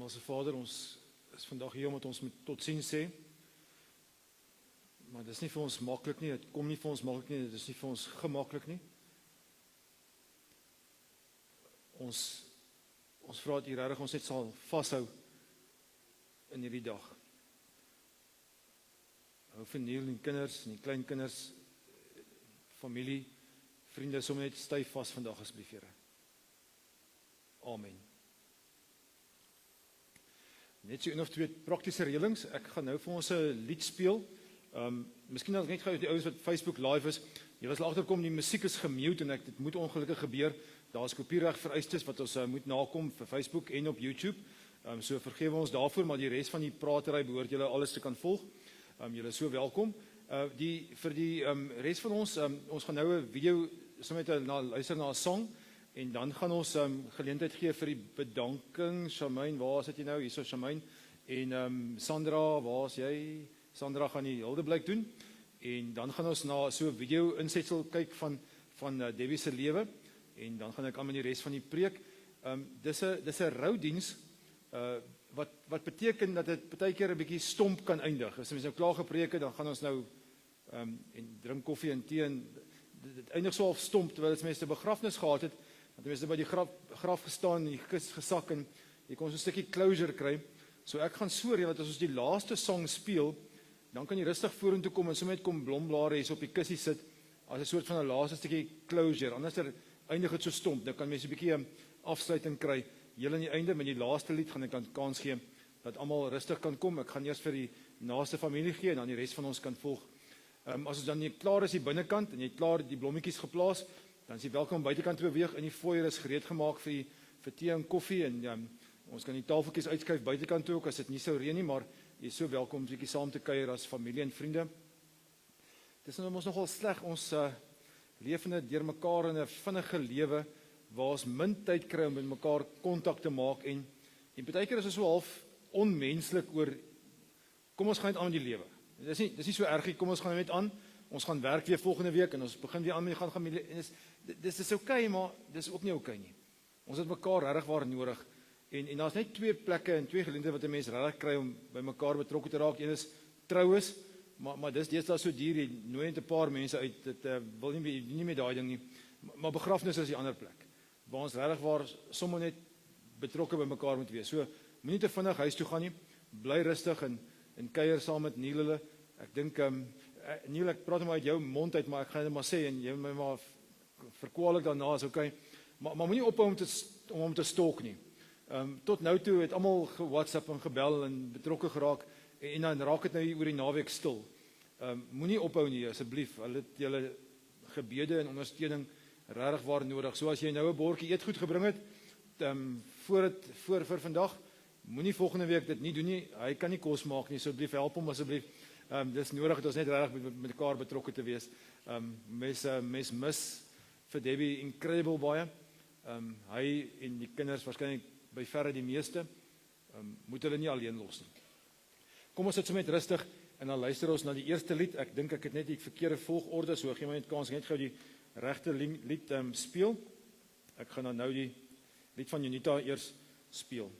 Hemelse Vader, ons is vandag hier omdat ons met totsiens sê, maar dit is nie vir ons maklik nie, dit kom nie vir ons maklik nie, dit is nie vir ons gemaklik nie. Ons vra dat U regtig ons net sal vashou in hierdie dag. Hou vir Neil en kinders en die kleinkinders, familie, vriende, sommer net styf vas vandag asseblief, Here. Amen. Net so een of twee praktiese reëlings. Ek gaan nou vir ons 'n lied speel. Miskien net gou die ouens wat Facebook live is. Julle sal agterkom die musiek is gemute en dit moet ongelukkig gebeur. Daar's kopiereg vereistes wat ons moet nakom vir Facebook en op YouTube. So vergewe ons daarvoor, maar die res van die pratery behoort julle alles te kan volg. Julle is so welkom. Vir die res van ons gaan nou 'n video sommer luister na 'n song. En dan gaan ons geleentheid gee vir die bedanking. Shamaine, waar is dit nou? Hierso Shamaine. En Sandra, waar is jy? Sandra gaan die Hildeblyk doen. En dan gaan ons na so 'n video insetsel kyk van Debbie se lewe. En dan gaan ek aan met die res van die preek. Dis 'n roudiens wat beteken dat dit baie keer 'n bietjie stomp kan eindig. As ons nou klaar gepreek het, dan gaan ons nou en drink koffie en tee en dit eindig so half stomp terwyl as mense 'n begrafnis gehad het. Want mense by die graf gestaan en die kus gesak en jy kon so 'n stukkie closure kry. So ek gaan so reël dat as ons die laaste song speel, dan kan jy rustig vorentoe kom en sommer net kom blomblare hier op die kussie sit as 'n soort van 'n laaste stukkie closure. Anders eindig dit so stomp. Dan kan mense 'n bietjie afsluiting kry. Heel aan die einde met die laaste lied gaan ek dan kans gee dat almal rustig kan kom. Ek gaan eers vir die naaste familie gee en dan die res van ons kan volg. As ons dan nie klaar is hier binnekant en jy het klaar die blommetjies geplaas, dan is jy welkom buitekant te beweeg. In die foyer is gereed gemaak vir tee en koffie en ons kan die tafeltjies uitskuif buitekant toe ook as dit nie sou reën nie, maar jy is so welkom om bietjie saam te kuier as familie en vriende. Dis nou ons nogal sleg, ons lewende deur mekaar in 'n vinnige lewe waar ons min tyd kry om met mekaar kontak te maak en baie keer is ons so half onmenslik oor kom ons gaan net aan met die lewe. Dis nie so erg nie, kom ons gaan net aan. Ons gaan werk weer volgende week en ons begin weer aan met gaan familie en dis is okay, maar dis ook nie okay nie. Ons het mekaar regtig waar nodig en daar's net twee plekke en twee geleenthede wat 'n mens regtig kry om by mekaar betrokke te raak. Een is troues, maar dis deesdae so duur, jy nooi net 'n paar mense uit. Dit wil nie meer daai ding nie. Maar begrafnis is die ander plek waar ons regtig waar sommer net betrokke by mekaar moet wees. So moenie te vinnig huis toe gaan nie. Bly rustig en kuier saam met Neil hulle. Ek dink Neil, ek praat maar uit jou mond uit, maar ek gaan dit maar sê en jy my maar verkwalik daarna is okay. Maar moenie ophou om hom te stalk nie. Tot nou toe het almal ge-WhatsApp en gebel en betrokke geraak en dan raak dit nou hier oor die naweek stil. Moenie ophou nie asseblief. Hulle het julle gebede en ondersteuning regtig waar nodig. So as jy nou 'n bordjie eetgoed gebring het voor vandag, moenie volgende week dit nie doen nie. Hy kan nie kos maak nie. So asseblief help hom asseblief. Dis nodig dat ons net regtig met mekaar betrokke te wees. Mens mis vir Debbie incredible baie. Hy en die kinders waarskynlik by verre die meeste moet hulle nie alleen los nie. Kom ons sit so met rustig en dan luister ons na die eerste lied. Ek dink ek het net die verkeerde volgorde, so gee my net kans net gou die regte lied speel. Ek gaan dan nou die lied van Jonita eers speel.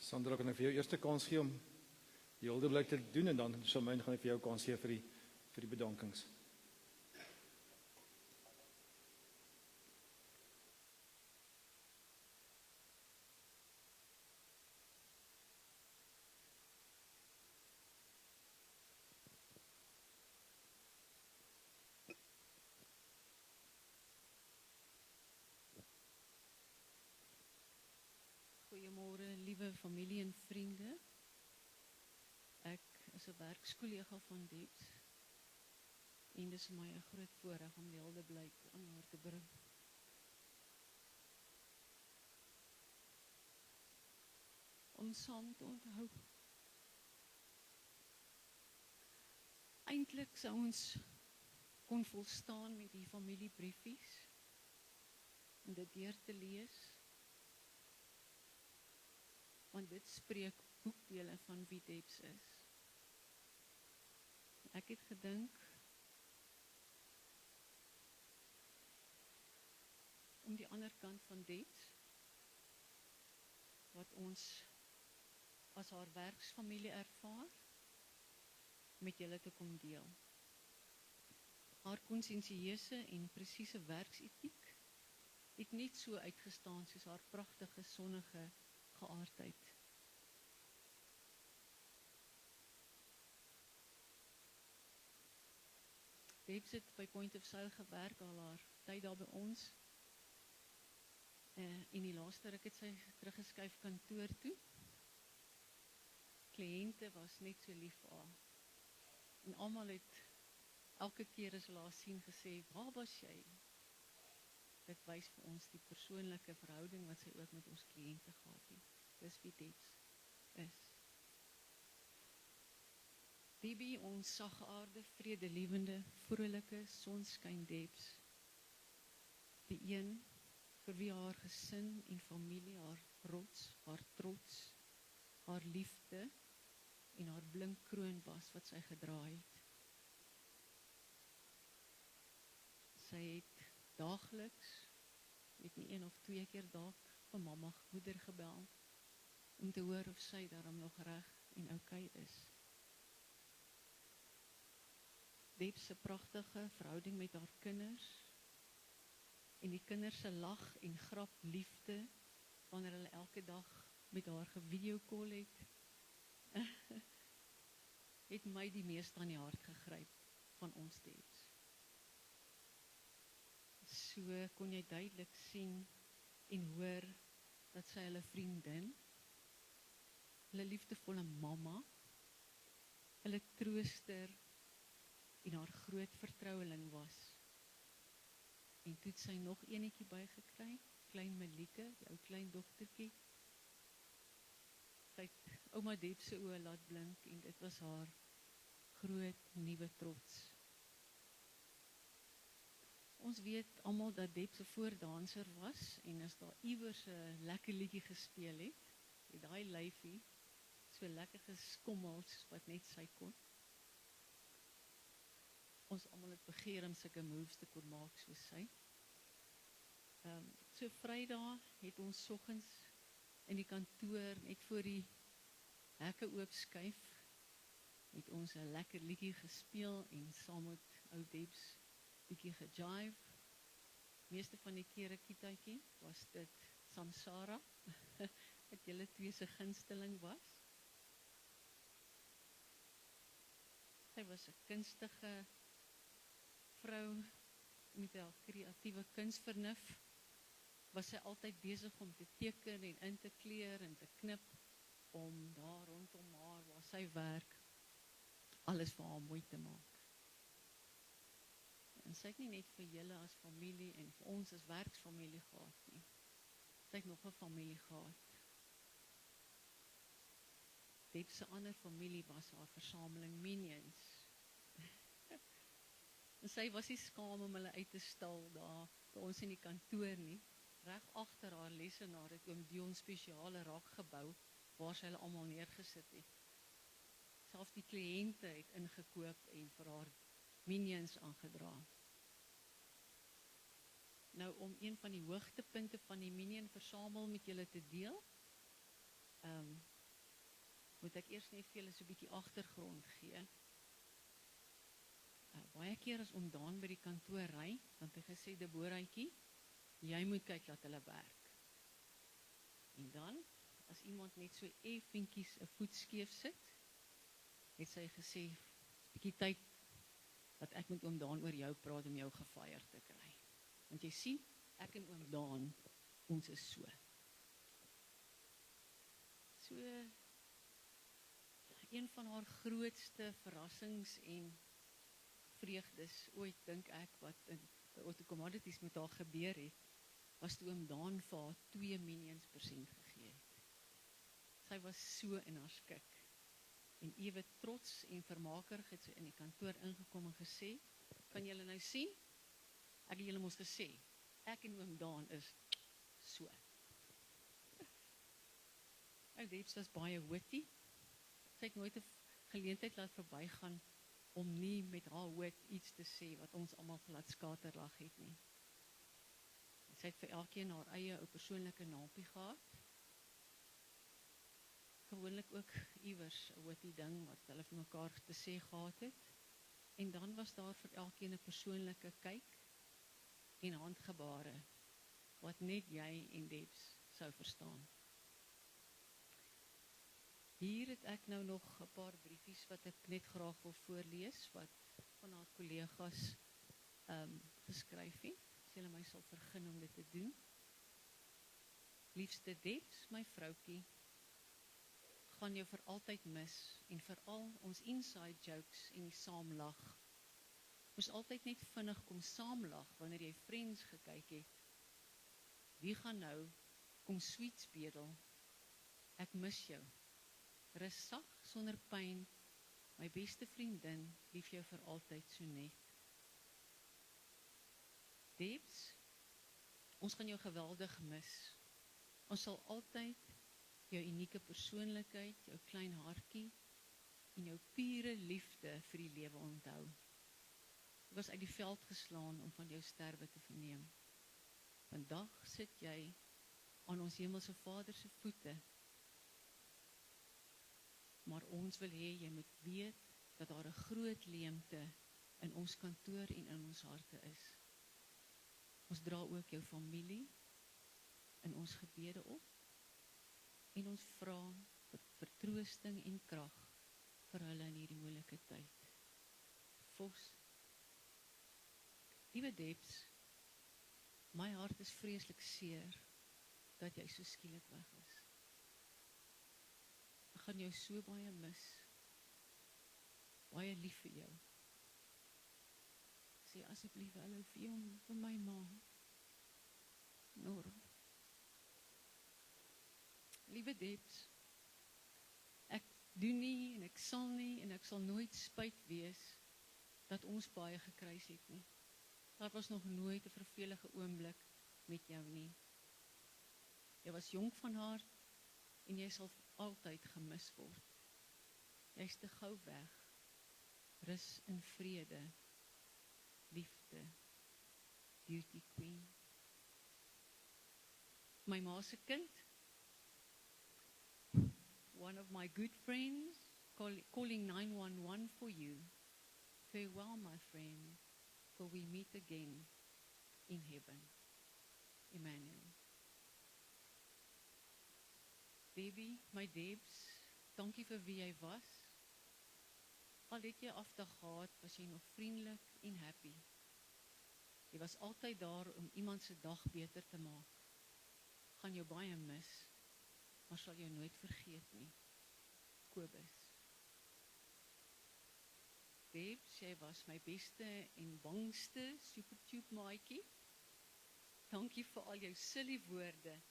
Sandra, kan ek vir jou eerste kans gee om die huldeblyk te doen en dan Charmaine gaan ek vir jou kans gee vir die bedankings. Goeiemôre, liewe familie en vriende. Ek is 'n werkskollega van Debs en dit is vir my 'n groot voorreg om die huldeblyk aan haar te bring. Om saam te onthou. Eintlik sou ons kon volstaan met die familiebriefies en dit deur te lees. Want dit spreek boekdele van wie Debs is. Ek het gedink om die ander kant van Debs, wat ons as haar werksfamilie ervaar, met julle te kom deel. Haar konsinsieuse en presiese werksetiek het net so uitgestaan soos haar pragtige sonnige geaardheid. Debs het by Point of Sale gewerk al haar tyd daar by ons. En die laaste ruk het sy teruggeskuif kantoor toe. Kliënte was net so lief vir haar. En almal het elke keer as hulle haar sien gesê, "Waar was jy?" Dit wys vir ons die persoonlike verhouding wat sy ook met ons kliënte gehad het. Dis wie Debs is. Debbie, ons saggeaarde, vredelewende, vrolike, sonskyn Debs. Die een vir wie haar gesin en familie haar rots, haar trots, haar liefde en haar blink kroon was wat sy gedra het. Sy het daagliks, weet nie 1 of 2 keer dalk, vir mamma moeder gebel, om te hoor of sy daarom nog reg en oukei is. Debs se pragtige verhouding met haar kinders, en die kinders se lag en grap liefde, wanneer hulle elke dag met haar gevideocall het, het my die meeste aan die hart gegryp van ons Debs. So kon jy duidelik sien en hoor dat sy hulle vriendin, hulle liefdevolle mamma, hulle trooster en haar groot vertroueling was. En toe het sy nog enetjie bygekry, klein Melieke, die ou klein dogtertjie. Sy het ouma Debs se oë laat blink en dit was haar groot nuwe trots. Ons weet almal dat Debs 'n voordanser was en as daar iewers 'n lekker liedjie gespeel het daai lyfie so lekker geskommel soos wat net sy kon. Ons almal het begeer om sulke moves te kon maak soos sy. So Vrydag het ons soggens in die kantoor net voor die hekke oopskuif, het ons 'n lekker liedjie gespeel en saam met ou Debs bietjie gejive. Meeste van die kere, Kietjie, was dit Samsara, wat julle twee se gunsteling was. Sy was 'n kunstige vrou met 'n kreatiewe kunsvernuf. Was sy altyd besig om te teken en in te kleur en te knip, om daar rondom haar waar sy werk, alles vir haar mooi te maak. En sy het nie net vir julle as familie en vir ons as werksfamilie gehad nie. Sy het nog 'n familie gehad. Debs se ander familie was haar versameling minions. En sy was nie skaam om hulle uit te stal daar by ons in die kantoor nie. Reg agter haar lesenaar het oom Dion spesiale rak gebou waar sy hulle almal neergesit het. Selfs die kliënte het ingekoop en vir haar minions aangedra. Nou om een van die hoogtepunte van die minion versamel met julle te deel. moet ek eers net vir julle so 'n bietjie agtergrond gee. Baie keer as oom Daan by die kantoor ry, dan het hy gesê, Deboraatjie, jy moet kyk dat hulle werk. En dan, as iemand net so effentjies 'n voet skeef sit, het sy gesê, "Dis 'n bietjie tyd dat ek met oom Daan oor jou praat om jou gefire te kry." Want jy sien, ek en oom Daan, ons is so. So, een van haar grootste verrassings en vreugdes ooit, dink ek, wat by Otto Commodities met haar gebeur het, was toe oom Daan vir haar 2 million% gegee het. Sy was so in haar skik. En ewe trots en vermakerig het sy in die kantoor ingekom en gesê, "Kan julle nou sien? Ek het julle mos gesê, ek en oom Daan is so." Ou Debs was baie witty. Sy het nooit 'n geleentheid laat verbygaan om nie met haar wit iets te sê wat ons almal laat skaterlag het nie. En sy het vir elkeen haar eie ou persoonlike naampie gehad. Gewoonlik ook iewers 'n witty ding wat hulle vir mekaar te sê gehad het. En dan was daar vir elkeen 'n persoonlike kyk en handgebare wat net jy en Debs sou verstaan. Hier het ek nou nog 'n paar briefies wat ek net graag wil voorlees, wat van haar kollegas geskryf het, as julle my sal vergun om dit te doen. Liefste Debs, my vroukie, gaan jou vir altyd mis, en veral ons inside jokes en die saamlag. Moes altyd net vinnig kom saamlag wanneer jy Friends gekyk het. Wie gaan nou kom sweets bedel? Ek mis jou. Rus sag sonder pyn, my beste vriendin, lief jou vir altyd so net. Debs, ons gaan jou geweldig mis. Ons sal altyd jou unieke persoonlikheid, jou klein hartjie en jou pure liefde vir die lewe onthou. Ek was uit die veld geslaan om van jou sterwe te verneem. Vandag sit jy aan ons hemelse Vader se voete, maar ons wil hê jy moet weet dat daar 'n groot leemte in ons kantoor en in ons harte is. Ons dra ook jou familie in ons gebede op en ons vra vir vertroosting en krag vir hulle in hierdie moeilike tyd. Vos. Liewe Debs, my hart is vreeslik seer dat jy so skielik weg is. Ek gaan jou so baie mis. Baie lief vir jou. Sê asseblief hallo vir my ma. Norm. Liewe Debs, ek doen nie en ek sal nie en ek sal nooit spyt wees dat ons baie gekruis het nie. Daar was nog nooit 'n vervelige oomblik met jou nie. Jy was jonk van hart en jy sal altyd gemis word. Jy is te gou weg. Rus in vrede. Liefde. Beauty queen. My ma se kind. One of my good friends calling 911 for you. Farewell, my friend, for we meet again in heaven. Emmanuel. Baby, my Debs, dankie vir wie jy was. Al het jy afdag gehad, was jy nog vriendelik en happy. Jy was altyd daar om iemand se dag beter te maak. Gaan jou baie mis, maar sal jou nooit vergeet nie. Kobus. Debs, jy was my beste en bangste supertube maatjie. Dankie vir al jou silly woorde,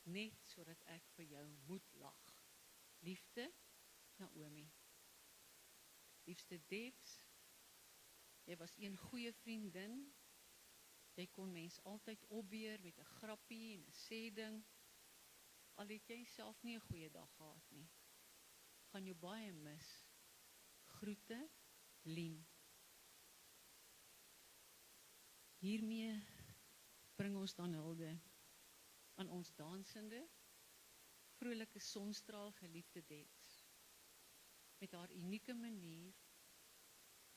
net sodat ek vir jou moet lag. Liefde, Naomi. Liefste Debs, jy was een goeie vriendin. Jy kon mens altyd opbeer met 'n grappie en 'n sê ding. Al het jy self nie 'n goeie dag gehad nie. Gaan jou baie mis. Groete, Lien. Hiermee bring ons dan hulde aan ons dansende, vrolike sonstraal geliefde Debs. met haar unieke manier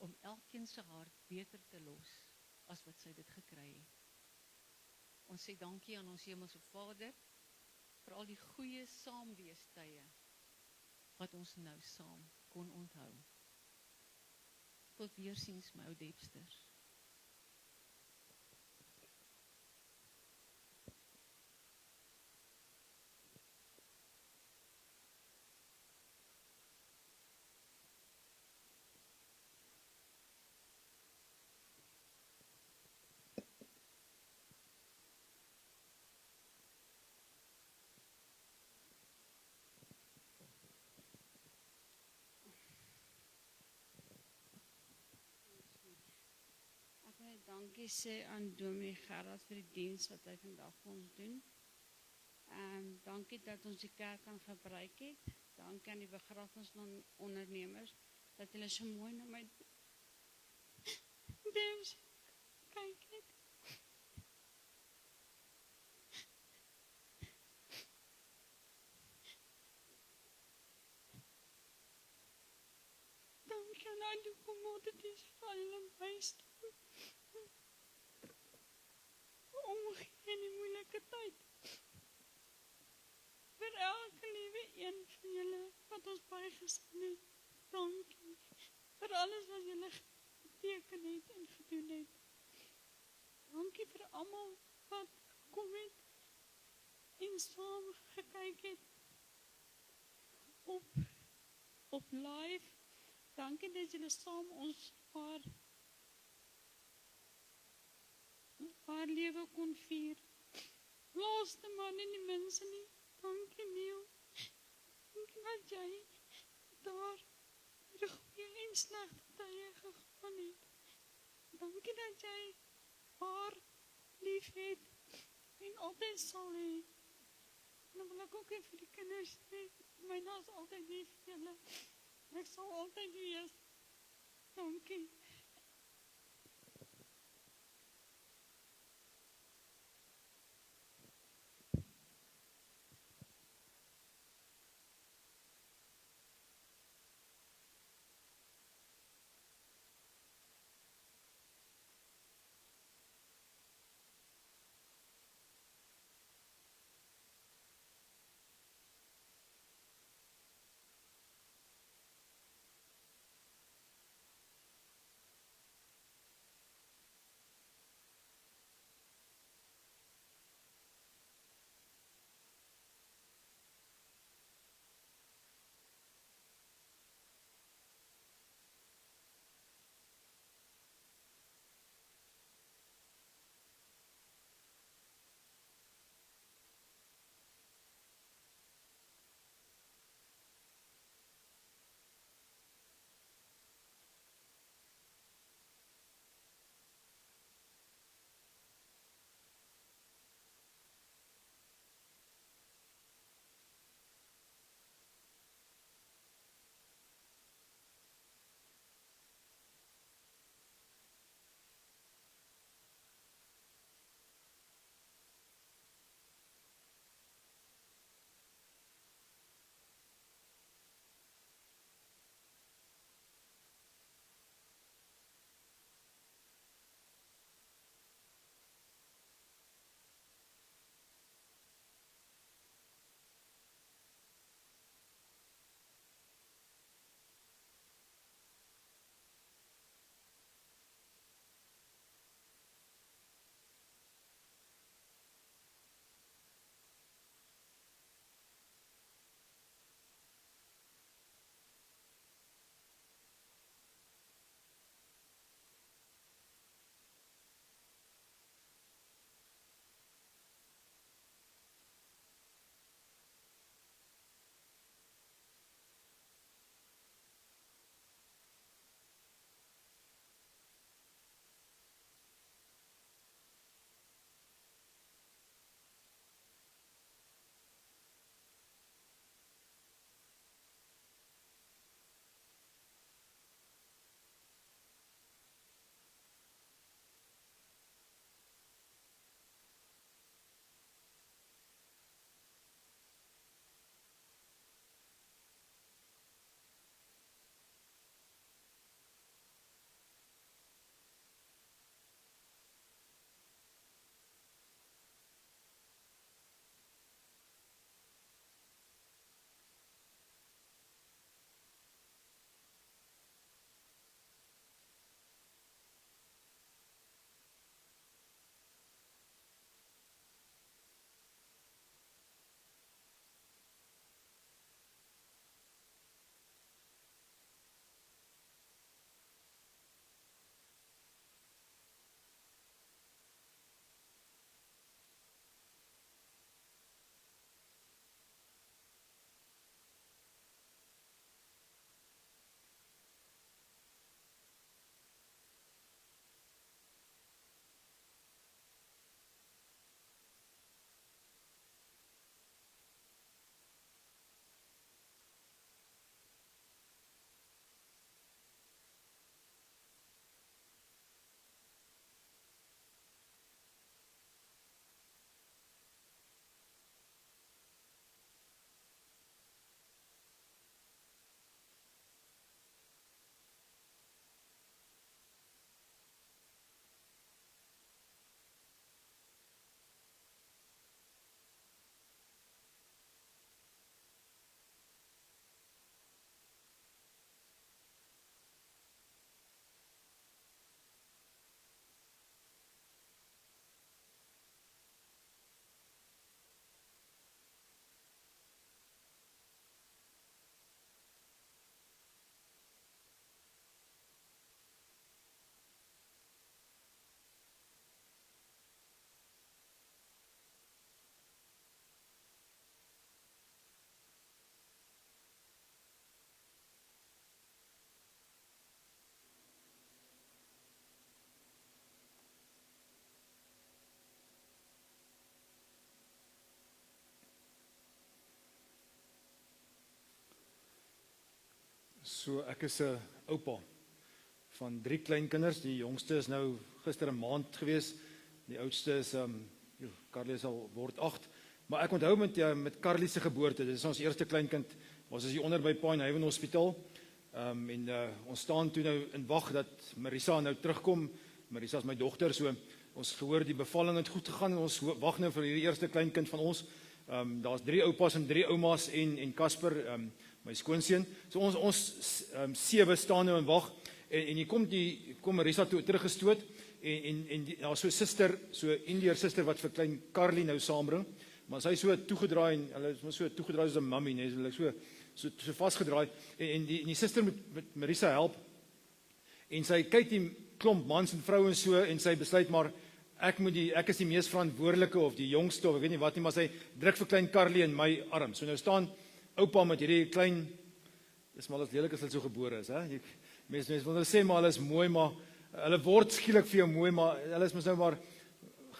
om elkeen se hart beter te los as wat sy dit gekry het. Ons sê dankie aan ons hemelse Vader vir al die goeie saamweestye wat ons nou saam kon onthou. Tot weersiens my ou Debsters. Ek wil dankie sê aan Dominee Gerard vir die diens wat hy vandag vir ons doen. Dankie dat ons die kerk kan gebruik het. Dankie aan die begrafenisondernemers dat hulle so mooi na my Deus kyk het. Dankie aan al die commodities vir hulle bystand. Omgee in die moeilike tyd. Vir elke liewe een van julle wat ons bygestaan het, dankie. Vir alles wat julle geteken het en gedoen het. Dankie vir almal wat gekom het en saam gekyk het op live. Dankie dat julle saam ons haar lewe kon vier. Laaste maar nie die mense nie. Dankie Neil. Dankie dat jy daar met die goeie en slegte tye gegaan het. Dankie dat jy haar lief het en altyd sal hê. En dan wil ek ook vir die kinders sê, my na is altyd lief vir julle. Ek sal altyd wees. Dankie. So ek is 'n oupa van 3 kleinkinders. Die jongste is nou gister 'n maand gewees. Die oudste is Carly sal word 8. Maar ek onthou met Carly se geboorte. Dit is ons eerste kleinkind. Ons is hier onder by Pine Haven Hospitaal. Ons staan toe nou in wag dat Marisa nou terugkom. Marisa is my dogter, so ons gehoor die bevalling het goed gegaan en ons wag nou vir hierdie eerste kleinkind van ons. Daar's 3 oupas en 3 oumas en Casper, my skoonseun. So ons 7 staan nou in wag en hier kom Marisa toe teruggestoot en daar's so 'n suster, so 'n Indiër suster wat vir klein Carly nou saambring, maar sy is so toegedraai en hulle is so toegedraai soos 'n mummy, nee, hulle so vasgedraai en die suster moet met Marisa help en sy kyk die klomp mans en vrouens so en sy besluit maar ek is die mees verantwoordelike of die jongste of ek weet nie wat nie, maar sy druk vir klein Carly in my arm. So nou staan oupa met hierdie klein, dis maar as lelik as hulle so gebore is, hè. Mense wil nou sê maar hulle is mooi, maar hulle word skielik vir jou mooi, maar hulle is mos nou maar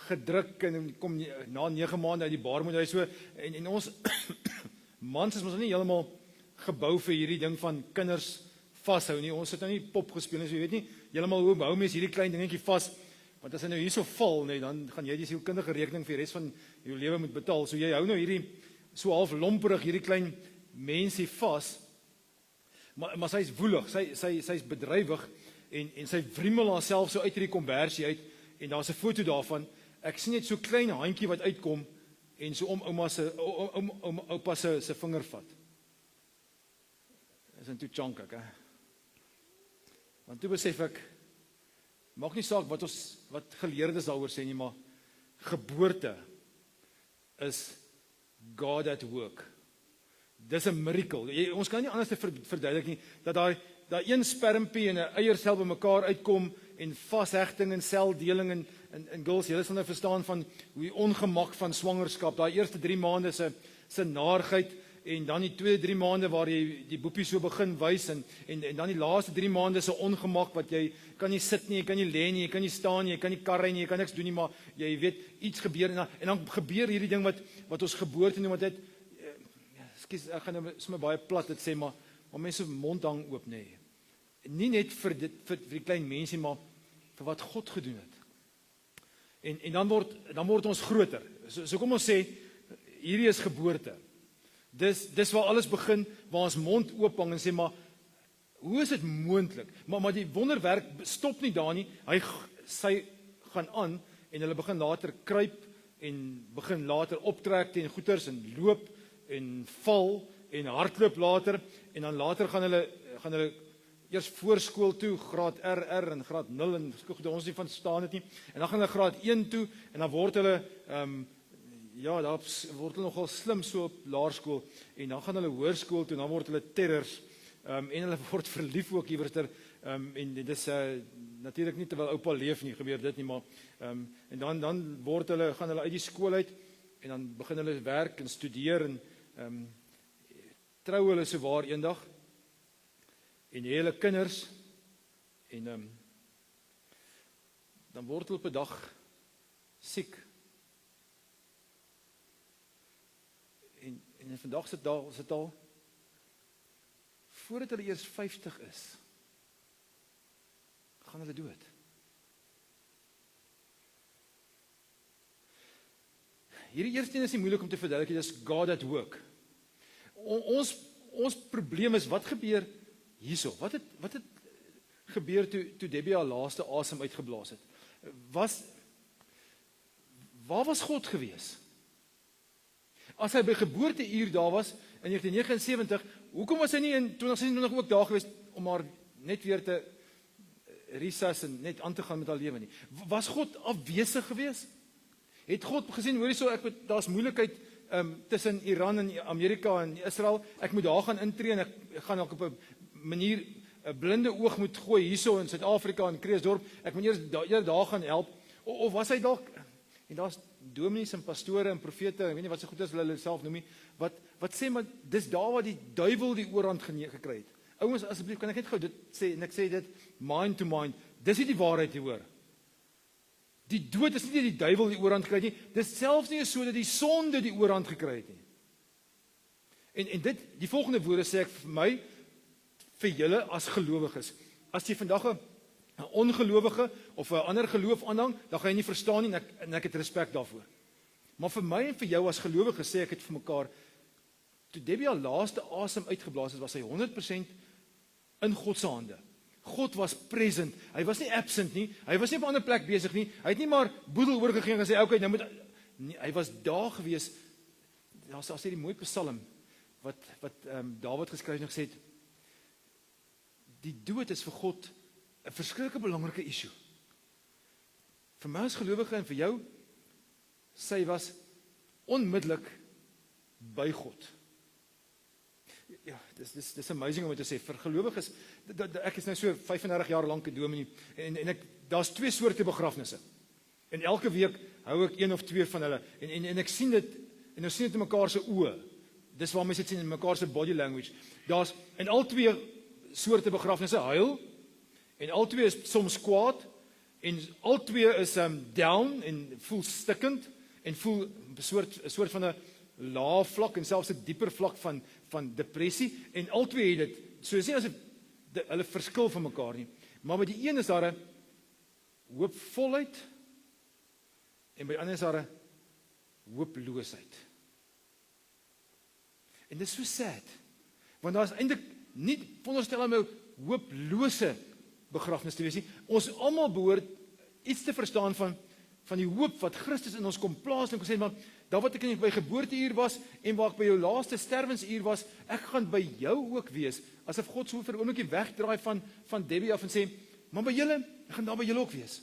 gedruk en kom na 9 maande uit die baarmoeder so en ons mans is mos nie heeltemal gebou vir hierdie ding van kinders vashou nie. Ons het nou nie pop gespeel nie, so jy weet nie heeltemal hoe hou mens hierdie klein dingetjie vas. Want as hy nou hierso val, nee, dan gaan jy die sielkundige rekening vir die res van jou lewe moet betaal. So jy hou nou hierdie so half lomperig hierdie klein mensie vas. Maar sy is woelig, sy is bedrywig en sy wrimmel haarself so uit hierdie kombersie uit en daar's 'n foto daarvan. Ek sien net so klein handjie wat uitkom en so om oupa se vinger vat. Dis net toe chunk ek, hè. Want toe besef ek maak nie saak wat geleerdes daaroor sê nie, maar geboorte is God at work. Dis 'n miracle. Ons kan nie anders verduidelik nie dat daai een spermpie en 'n eiersel bymekaar uitkom en vashegting en seldeling en girls, julle sal nou verstaan van hoe die ongemak van swangerskap, daai eerste 3 maande se naarigheid en dan die tweede 3 maande waar jy die boepie so begin wys en dan die laaste 3 maande se ongemak wat jy kan nie sit nie, jy kan nie lê nie, jy kan nie staan nie, jy kan nie karry nie, jy kan niks doen nie, maar jy weet iets gebeur en dan gebeur hierdie ding wat ons geboorte noem, wat dit ekskuus, ek gaan nou sommer baie plat dit sê, maar mense mond hang oop, nê. Nie net vir die klein mensie, maar vir wat God gedoen het. En dan word ons groter. So kom ons sê, hierdie is geboorte. Dis waar alles begin, waar ons mond oop hang en sê, maar hoe is dit moontlik? Maar die wonderwerk stop nie daar nie. Sy gaan aan en hulle begin later kruip en begin later optrek teen goeters en loop en val en hardloop later en dan later gaan hulle eers voorskool toe, graad RR en graad 0 en ons nie van staan dit nie. En dan gaan hulle graad 1 toe en dan word hulle daar word hulle nogal slim so op laerskool en dan gaan hulle hoërskool toe en dan word hulle terrors en hulle word verlief ook iewerster en dit is natuurlik nie terwyl oupa leef nie gebeur dit nie, maar en dan gaan hulle uit die skool uit en dan begin hulle werk en studeer en trou hulle so waar eendag en die hele kinders en dan word hulle op 'n dag siek en vandag sit al voordat hulle eers 50 is gaan hulle dood. Hierdie eerste een is nie moeilik om te verduidelik, dit is God at work. Ons probleem is, wat gebeur hierso? Wat het gebeur toe Debbie haar laaste asem uitgeblaas het? Waar was God gewees? As hy by geboorteuur daar was in 1979, hoekom was hy nie in 2026 ook daar gewees om haar net weer te recess en net aan te gaan met haar lewe nie? Was God afwesig gewees? Het God gesien, hoor hierso, daar's moeilikheid tussen Iran en Amerika en Israel, ek moet daar gaan intree en ek gaan ook op 'n manier 'n blinde oog moet gooi hierso in Suid-Afrika in Kreeusdorp, ek moet eers daar gaan help, of was hy dalk, en daar's dominees en pastore en profete, ek weet nie wat so goed is hulle self noem nie, wat sê maar, dis daar waar die duiwel die oorhand gekry het. Ouens, asseblief, kan ek net gou dit sê, en ek sê dit mind to mind, dis nie die waarheid hier hoor. Die dood is nie die duiwel die oorhand gekry het nie, dis selfs nie so dat die sonde die oorhand gekry het nie. En dit, die volgende woorde sê ek vir my, vir julle as gelowiges. As jy vandag 'n ongelowige of 'n ander geloof aanhang, dan gaan jy nie verstaan nie en ek het respek daarvoor. Maar vir my en vir jou as gelowiges sê ek dit vir mekaar, toe Debbie haar laaste asem uitgeblaas het, was hy 100% in God se hande. God was present. Hy was nie absent nie. Hy was nie op 'n ander plek besig nie. Hy het nie maar boedel oorgegee en gesê, "Okay, nou moet nee, hy was daar gewees." Daar's die mooi Psalm wat Dawid geskryf en gesê het, die dood is vir God 'n verskriklike belangrike issue. Vir my as gelowige en vir jou, sy was onmiddellik by God. Ja, dis amazing om te sê, vir gelowiges, ek is nou so 35 jaar lank 'n dominee, en daar's 2 soorte begrafnisse. En elke week hou ek 1 of 2 van hulle, en ek sien dit, en ons sien dit in mekaar se oë. Dis waar mense dit sien in mekaar se body language. Daar's in al 2 soorte begrafnisse huil, en al 2 is soms kwaad, en al 2 is down, en voel stikkend, en voel 'n soort van 'n lae vlak, en selfs 'n dieper vlak van depressie, en al 2 het dit, so is nie as hulle verskil van mekaar nie, maar by die een is daar 'n hoopvolheid, en by die ander is daar 'n hooploosheid. En dit is so sad, want daar is eintlik nie, veronderstel om 'n hooplose begrafnis te wees nie. Ons almal behoort iets te verstaan van die hoop wat Christus in ons kom plaas, en gesê, maar daar wat ek in my geboorteuur was, en waar ek by jou laaste sterwensuur was, ek gaan by jou ook wees, asof God so vir 'n oombliekie wegdraai van Debbie af en sê, maar by julle, ek gaan daar by julle ook wees.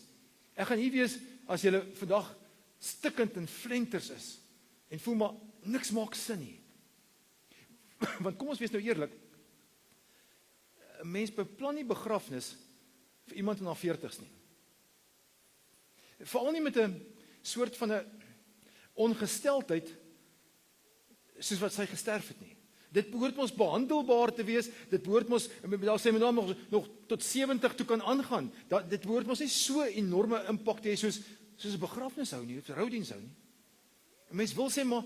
Ek gaan hier wees, as julle vandag stikkend en flenters is, en voel maar, niks maak sin nie. Want kom ons wees nou eerlik, 'n mens beplan nie begrafnis vir iemand in haar 40's nie. Veral nie met 'n soort van 'n ongesteldheid soos wat sy gesterf het nie. Dit behoort ons behandelbaar te wees, dit behoort ons, daar sê my naam nog tot 70 toe kan aangaan. Dit behoort ons nie so enorme impak te hê soos 'n begrafnis hou nie, of 'n roudiens hou nie. 'n Mens wil sê, maar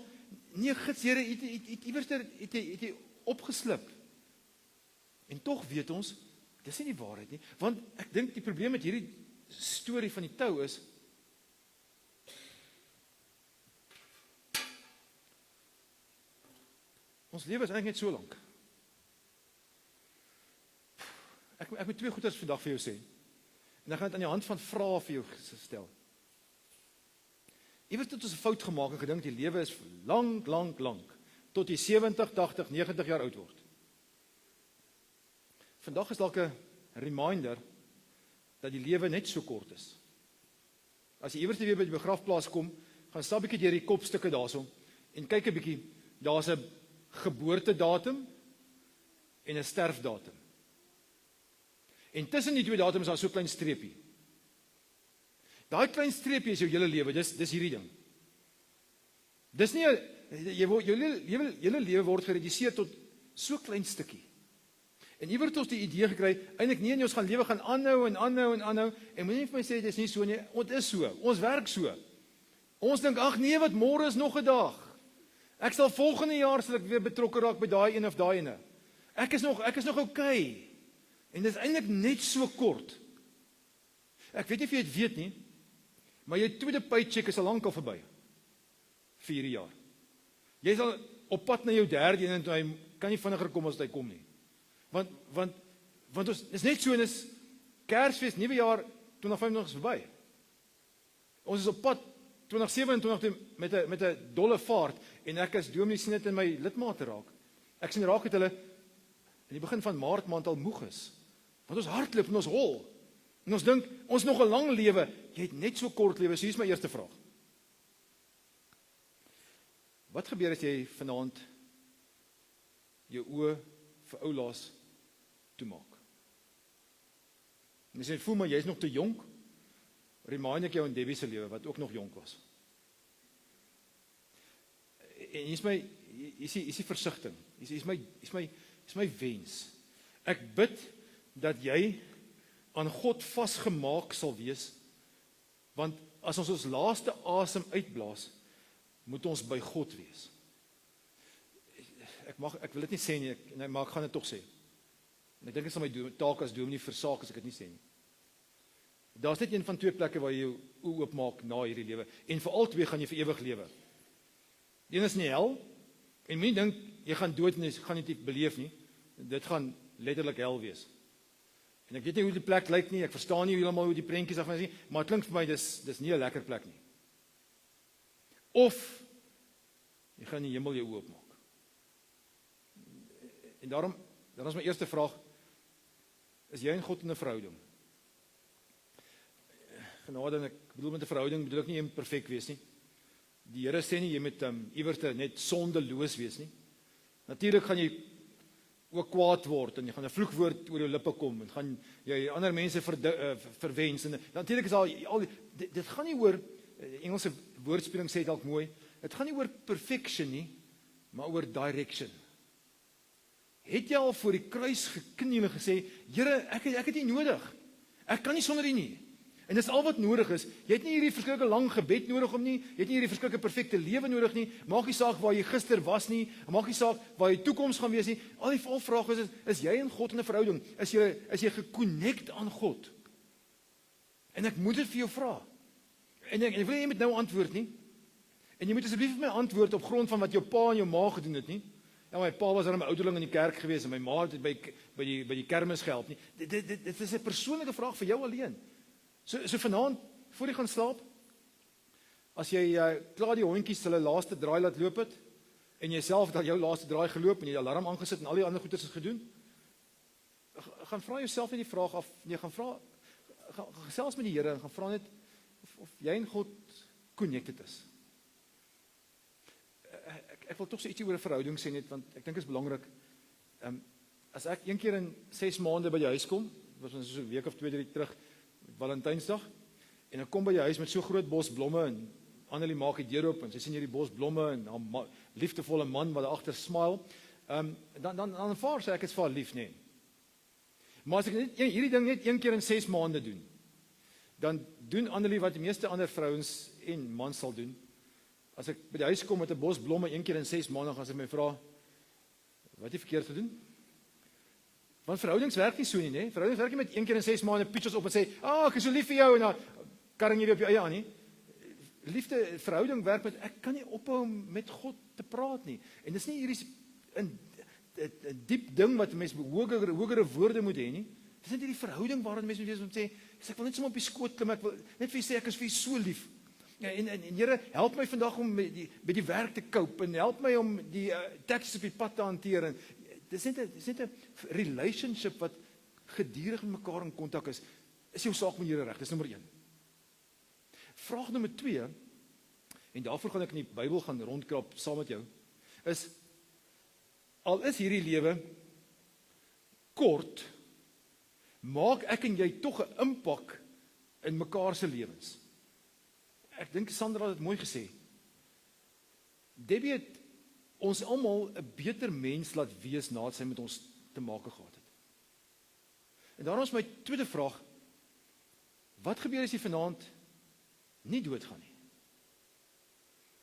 nee, gits, Here, het jy opgeslip. En tog weet ons, dis nie die waarheid nie, want ek dink die probleem met hierdie storie van die tou is, ons lewe is eintlik net so lank. Ek moet 2 goeders vandag vir jou sê, en ek gaan dit aan die hand van vrae vir jou stel. Iewers het ons 'n fout gemaak en gedink die lewe is lank, tot jy 70, 80, 90 jaar oud word. Vandag is dalk 'n reminder dat die lewe net so kort is. As jy iewers weer by die begrafplaas kom, gaan stap 'n bietjie deur die kopstukke daarso en kyk 'n bietjie, daar's 'n geboortedatum en 'n sterfdatum. En tussen die 2 datums is daar so 'n klein streepie. Daai klein streepie is jou hele lewe, dis hierdie ding. Dis nie jou hele lewe word gereduseer tot so klein stukkie. En iewers het ons die idee gekry, eintlik nee, ons gaan lewe gaan aanhou, en moenie vir my sê dit is nie so nie, dit is so, ons werk so. Ons dink, ag nee, wat môre is nog 'n dag. Ek sal volgende jaar sal ek weer betrokke raak by daai een of daai ene. Ek is nog okay. En dit is eintlik net so kort. Ek weet nie of jy dit weet nie, maar jou tweede paycheck is al lank al verby. 4 jaar. Jy is al op pad na jou derde een, en hy kan nie vinniger kom as hy kom nie. Want ons is net so, en is Kersfees, nuwe jaar 2025 is verby. Ons is op pad 2027 met 'n dolle vaart, en ek as dominee sien dit in my lidmate raak. Ek sien raak het hulle in die begin van Maart maand al moeg is. Want ons hardloop en ons hol. En ons dink, ons nog 'n lang lewe, jy het net so kort lewe, so hier is my eerste vraag. Wat gebeur as jy vanaand jou oë vir ou laas toemaak? En as jy voel maar jy is nog te jonk, remind ek jou aan Debbie se lewe, wat ook nog jonk was. En hier is my versigtiging, hier is my wens. Ek bid dat jy aan God vasgemaak sal wees, want as ons laaste asem uitblaas, moet ons by God wees. Ek wil dit nie sê nie, maar ek gaan dit tog sê. En ek dink dit sal my taak as dominee versaak as ek dit nie sê nie. Daar's net een van twee plekke waar jy jou oë oopmaak na hierdie lewe. En vir al twee gaan jy vir ewig lewe. Die een is in die hel, en moenie dink, jy gaan dood en jy gaan dit nie beleef nie. Dit gaan letterlik hel wees. En ek weet nie hoe die plek lyk nie, ek verstaan nie heeltemal hoe die prentjies af is nie, maar het klink vir my, dis nie 'n lekker plek nie. Of, jy gaan in die hemel jou oë oopmaak. En daarom is my eerste vraag, is jy en God in 'n verhouding? Genade, en ek bedoel met 'n verhouding, bedoel ek nie jy moet perfek wees nie. Die Here sê nie, jy moet iewers net sondeloos wees nie. Natuurlik gaan jy ook kwaad word, en jy gaan 'n vloekwoord oor jou lippe kom, en gaan jy ander mense verwens, en natuurlik is dit gaan nie oor, Engelse woordspeling sê dalk mooi, dit gaan nie oor perfection nie, maar oor direction. Het jy al voor die kruis gekniel en gesê, Here, ek het nie nodig, ek kan nie sonder U nie, en dis al wat nodig is, jy het nie hierdie verskrikke lang gebed nodig om nie, jy het nie hierdie verskrikke perfekte lewe nodig nie, maak nie saak waar jy gister was nie, maak nie saak waar jy toekoms gaan wees nie, al die vraag is jy en God in 'n verhouding, is jy geconnect aan God? En ek moet dit vir jou vra, en ek wil nie jy moet nou antwoord nie, en jy moet asseblief vir my antwoord op grond van wat jou pa en jou ma gedoen het nie. Ja, my pa was dan 'n ouderling in die kerk gewees, en my ma het by die kermis gehelp nie. Dit is 'n persoonlike vraag vir jou alleen. So vanaand, voor jy gaan slaap, as jy klaar die hondjies hulle laaste draai laat loop het, en jy self het al jou laaste draai geloop, en jy die alarm aangesit, en al die ander goeders is gedoen, gaan vra jouself net die vraag af, gaan gesels met die Here, en gaan vra net, of jy en God connected is. Ek wil toch so ietsie oor 'n verhouding sê net, want ek dink dit is belangrik. As ek een keer in 6 maande by jou huis kom, was ons so 'n week of 2-3 terug, Valentynsdag, en ek kom by jou huis met so groot bos blomme, en Annelie maak die deur oop, en sy sien hierdie bos blomme, en haar liefdevolle man wat agter smile, dan aanvaar sy ek is vir haar lief, nee. Maar as ek hierdie ding net een keer in 6 maande doen, dan doen Annelie wat die meeste ander vrouens en mans sal doen. As ek by die huis kom met 'n bos blomme een keer in 6 maande, gaan sy my vra, wat het jy verkeerd gedoen? Want verhoudings werk nie so nie, nee. Verhoudings werk nie met een keer in 6 maande pictures op en sê, ek is so lief vir jou, en dan karring jy weer op jou eie aan nie. Liefde, verhouding werk met, ek kan nie ophou met God te praat nie. En dis nie hierdie 'n diep ding wat mense hogere woorde moet hê nie. Dis net hierdie verhouding waarin mense moet wees om te sê, ek wil net sommer op die skoot klim, ek wil net vir jy sê, ek is vir jy so lief. Ja, en Here, help my vandag om by die werk te cope, en help my om die taxis op die pad te hanteer, en dis net 'n relationship wat gedurig met mekaar in kontak is jou saak met die Here reg, dis nommer 1. Vraag nommer 2, en daarvoor gaan ek in die Bybel gaan rondkrap saam met jou, is, al is hierdie lewe kort, maak ek en jy tog 'n impak in mekaar se lewens. Ek dink Sandra het dit mooi gesê. Debbie het ons almal 'n beter mens laat wees nadat sy met ons te maak gehad het. En daarom is my tweede vraag, wat gebeur as jy vanaand nie doodgaan nie?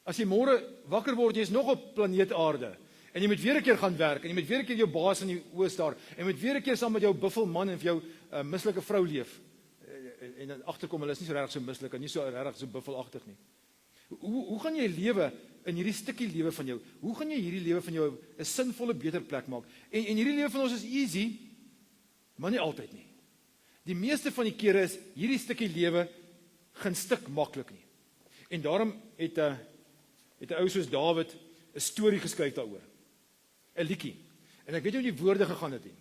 As jy môre wakker word, jy is nog op planeet Aarde, en jy moet weer 'n keer gaan werk, en jy moet weer 'n keer jou baas in die oë staar, en jy moet weer 'n keer saam met jou buffelman en vir jou mislike vrou leef, en dan agterkom, hulle is nie so regtig so mislik, en nie so regtig so buffelagtig nie. Hoe gaan jy lewe in hierdie stukkie lewe van jou? Hoe gaan jy hierdie lewe van jou 'n sinvolle, beter plek maak? En hierdie lewe van ons is easy, maar nie altyd nie. Die meeste van die kere is hierdie stukkie lewe geen stuk maklik nie. En daarom het 'n ou soos Dawid 'n storie geskryf daaroor. 'n liedjie. En ek weet nie hoe die woorde gegaan het nie.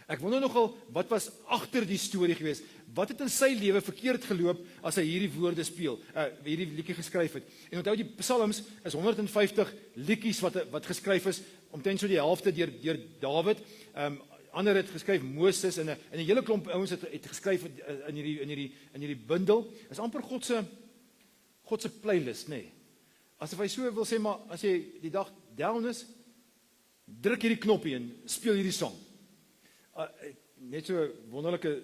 Ek wonder nogal, wat was agter die storie gewees? Wat het in sy lewe verkeerd geloop as hy hierdie woorde speel, hierdie liedjie geskryf het? En onthou, die psalms is 150 liedjies wat geskryf is, omtrent so die helfte deur Dawid. Ander het geskryf Moses, en 'n hele klomp ouens het geskryf in hierdie bundel. Is amper God se playlist, nê. Asof hy so wil sê, maar as jy die dag down is, druk hierdie knoppie en speel hierdie song. Net so 'n wonderlike,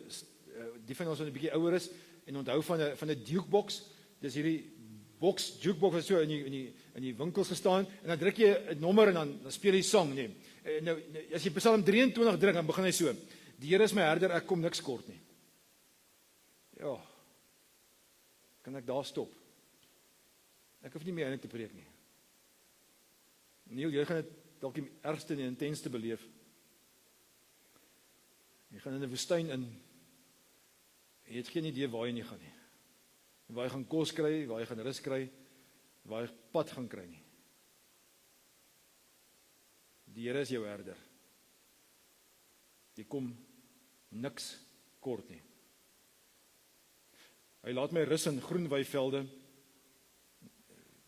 die van ons wat 'n bietjie ouer is, en onthou van 'n jukebox, dis hierdie jukebox wat so in die winkels gestaan, en dan druk jy 'n nommer, en dan speel jy die song, nee. Nou, as jy Psalm 23 drink, dan begin hy so: Die Here is my herder, ek kom niks kort nie. Ja, kan ek daar stop? Ek hoef nie meer eintlik te preek nie. Neil, jy gaan dit dalk die ergste en die intensste beleef. Jy gaan in 'n woestyn in, jy het geen idee waar jy nie gaan nie. Waar jy gaan kos kry, waar jy gaan rus kry, waar jy pad gaan kry nie. Die Here is jou herder. Jy kom niks kort nie. Hy laat my rus in groen weivelde.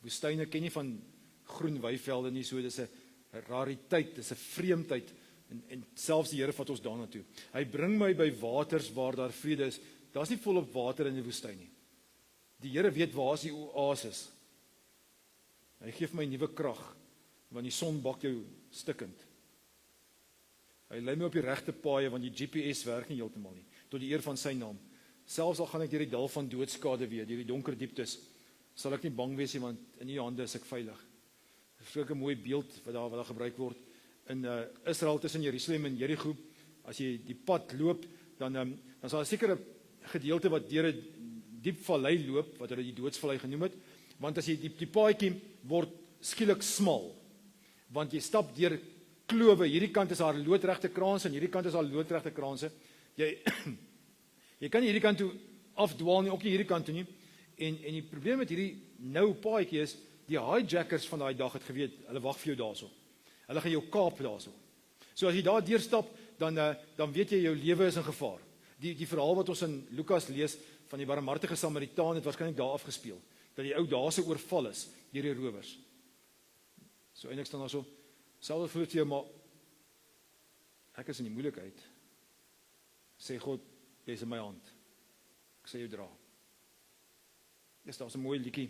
Woestyne ken nie van groen weivelde nie, so dis 'n rariteit, dis 'n vreemdheid, en selfs die Here vat ons daarna toe. Hy bring my by waters waar daar vrede is. Daar's nie volop water in die woestyn nie. Die Here weet waar is die oasis. Hy gee vir my nuwe krag, want die son bak jou stikkend. Hy lei my op die regte paaie, want die GPS werk nie heeltemal nie, tot die eer van sy naam. Selfs al gaan ek deur die dal van doodskade weer, deur die donker dieptes, sal ek nie bang wees nie, want in U hande is ek veilig. Dit is ook 'n mooi beeld wat daar gebruik word in Israel tussen Jerusalem en Jerigo. As jy die pad loop, dan is daar 'n sekere gedeelte wat deur 'n diep vallei loop, wat hulle die doodsvallei genoem het, want as jy die paadjie word skielik smal, want jy stap deur klowe, hierdie kant is daar loodregte kraanse en hierdie kant is daar loodregte kraanse. Jy kan nie hierdie kant toe afdwaal nie, ook nie hierdie kant toe nie. En die probleem met hierdie nou paadjie is, die hijackers van daai dag het geweet, hulle wag vir jou daarso. Hulle gaan jou kaap daarso. So as jy daar deurstap, dan weet jy jou lewe is in gevaar. Die verhaal wat ons in Lukas lees van die barmhartige Samaritaan het waarskynlik daar afgespeel, dat die ou daar se oorval is deur die rowers. So eintlik staan daar so, selfs vir jou, maar ek is in die moeilikheid. Sê God, jy is in my hand. Ek sê jou dra. Daar's 'n mooi liedjie